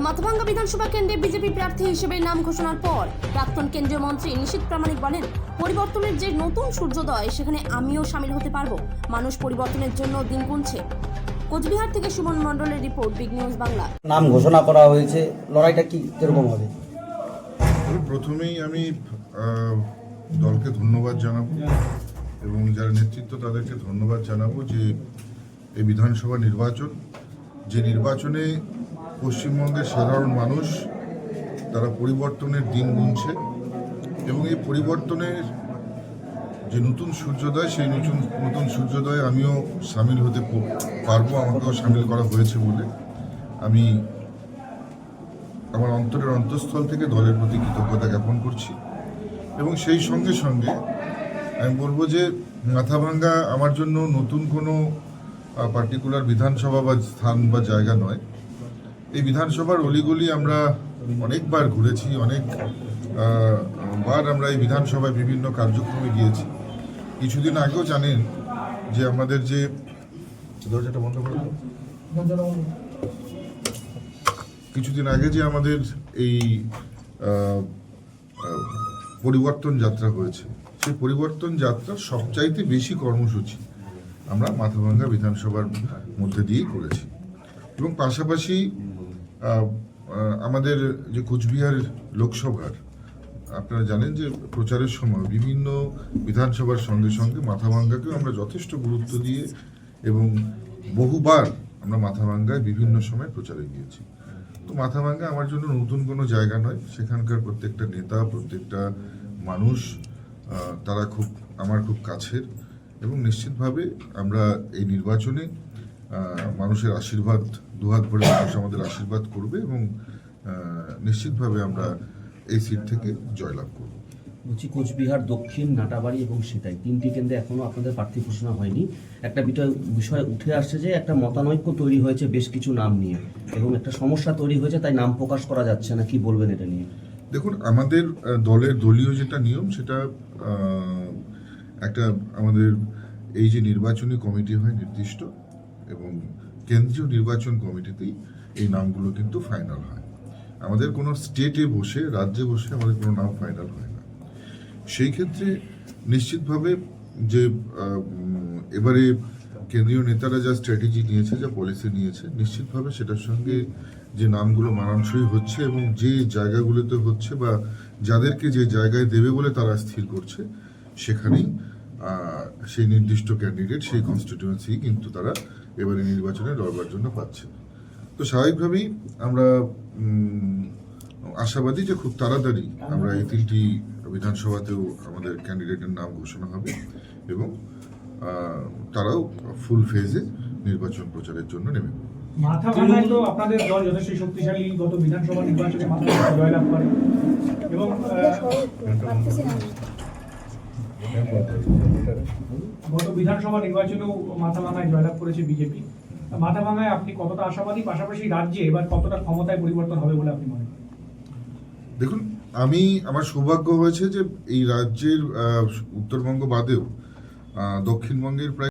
মাথাভাঙ্গা বিধানসভা কেন্দ্রে বিজেপি প্রার্থী হিসেবে নাম ঘোষণার পর প্রাক্তন কেন্দ্রীয় মন্ত্রী নিশীথ প্রামাণিক বলেন, পরিবর্তনের যে নতুন সূর্যোদয় সেখানে আমিও শামিল হতে পারবো। মানুষ পরিবর্তনের জন্য দিন গুনছে। কোচবিহার থেকে সুমন মণ্ডলের রিপোর্ট, বিগ নিউজ বাংলা। নাম ঘোষণা করা হয়েছে, লড়াইটা কি কিরকম হবে? প্রথমেই আমি দলকে ধন্যবাদ জানাবো এবং যারা নেতৃত্ব তাদেরকে ধন্যবাদ জানাবো যে এই বিধানসভা নির্বাচন, যে নির্বাচনে পশ্চিমবঙ্গের সাধারণ মানুষ তারা পরিবর্তনের দিন গুনছে এবং এই পরিবর্তনের যে নতুন সূর্যোদয়, সেই নতুন সূর্যোদয়ে আমিও সামিল হতে পারবো। আমাকেও সামিল করা হয়েছে বলে আমি আমার অন্তরের অন্তঃস্থল থেকে দলের প্রতি কৃতজ্ঞতা জ্ঞাপন করছি। এবং সেই সঙ্গে সঙ্গে আমি বলবো যে মাথাভাঙ্গা আমার জন্য নতুন কোনো পার্টিকুলার বিধানসভা বা স্থান বা জায়গা নয়। এই বিধানসভার অলিগলি আমরা অনেকবার ঘুরেছি, অনেকবার আমরা এই বিধানসভায় বিভিন্ন কার্যক্রমে গিয়েছি। কিছুদিন আগেও জানেন যে আমাদের যে দরজাটা বন্ধ করে দাও। কিছুদিন আগে যে আমাদের এই পরিবর্তন যাত্রা হয়েছে, সেই পরিবর্তন যাত্রার সবচাইতে বেশি কর্মসূচি আমরা মাথাভাঙ্গা বিধানসভার মধ্যে দিয়েই করেছি। এবং পাশাপাশি আমাদের যে কোচবিহার লোকসভার আপনারা জানেন যে প্রচারের সময় বিভিন্ন বিধানসভার সঙ্গে সঙ্গে মাথাভাঙ্গাকেও আমরা যথেষ্ট গুরুত্ব দিয়ে এবং বহুবার আমরা মাথাভাঙ্গায় বিভিন্ন সময় প্রচারে গিয়েছি। তো মাথাভাঙ্গা আমার জন্য নতুন কোনো জায়গা নয়। সেখানকার প্রত্যেকটা নেতা, প্রত্যেকটা মানুষ তারা আমার খুব কাছের এবং নিশ্চিতভাবে আমরা এই নির্বাচনে মানুষের আশীর্বাদ, দুহাত ভরে মানুষ আমাদের আশীর্বাদ করবে এবং নিশ্চিতভাবে আমরা এই সিট থেকে জয়লাভ করব। বলছি, কোচবিহার দক্ষিণ, নাটাবাড়ি এবং সেতাই তিনটি কেন্দ্রে এখনো আপনাদের প্রার্থী ঘোষণা হয়নি। একটা বিষয় উঠে আসছে যে একটা মতানৈক্য তৈরি হয়েছে বেশ কিছু নাম নিয়ে এবং একটা সমস্যা তৈরি হয়েছে, তাই নাম প্রকাশ করা যাচ্ছে না। কি বলবেন এটা নিয়ে? দেখুন, আমাদের দলীয় যেটা নিয়ম, সেটা একটা আমাদের এই যে নির্বাচনী কমিটি হয় নির্দিষ্ট, এবং কেন্দ্রীয় নির্বাচন কমিটিতেই এই নামগুলো কিন্তু ফাইনাল হয়। আমাদের কোনো স্টেটে বসে, রাজ্যে বসে আমাদের কোনো নাম ফাইনাল হয় না। সেই ক্ষেত্রে নিশ্চিতভাবে যে এবারে কেন্দ্রীয় নেতারা যা স্ট্র্যাটেজি নিয়েছে, যা পলিসি নিয়েছে, নিশ্চিতভাবে সেটার সঙ্গে যে নামগুলো মানানসই হচ্ছে এবং যে জায়গাগুলোতে হচ্ছে বা যাদেরকে যে জায়গায় দেবে বলে তারা স্থির করছে, সেখানেই সেই নির্দিষ্ট ক্যান্ডিডেট, সেই কনস্টিটিউয়েন্সি কিন্তু তারা এবারে নির্বাচনে লড়বার জন্য পাচ্ছে। তো স্বাভাবিকভাবেই আমরা আশাবাদী যে খুব তাড়াতাড়ি আমরা এই তিনটি বিধানসভাতেও আমাদের ক্যান্ডিডেটের নাম ঘোষণা হবে এবং তারাও ফুল ফেজে নির্বাচন প্রচারের জন্য নেমে পড়বে। মাথাভাঙ্গায় তো আপনাদের দল যথেষ্ট শক্তিশালী, গত বিধানসভা নির্বাচনে মাথাভাঙ্গা জয়লাভ করে এবং গত বিধানসভা নির্বাচনেও মাথাভাঙ্গায় জয়লাভ করেছে বিজেপি। মাথাভাঙ্গায় আপনি কতটা আশাবাদী, পাশাপাশি রাজ্যে এবার কতটা ক্ষমতায় পরিবর্তন হবে বলে আপনি মনে করেন? দেখুন, আমার সৌভাগ্য হয়েছে যে এই রাজ্যের উত্তরবঙ্গ বাদেও দক্ষিণবঙ্গের প্রায়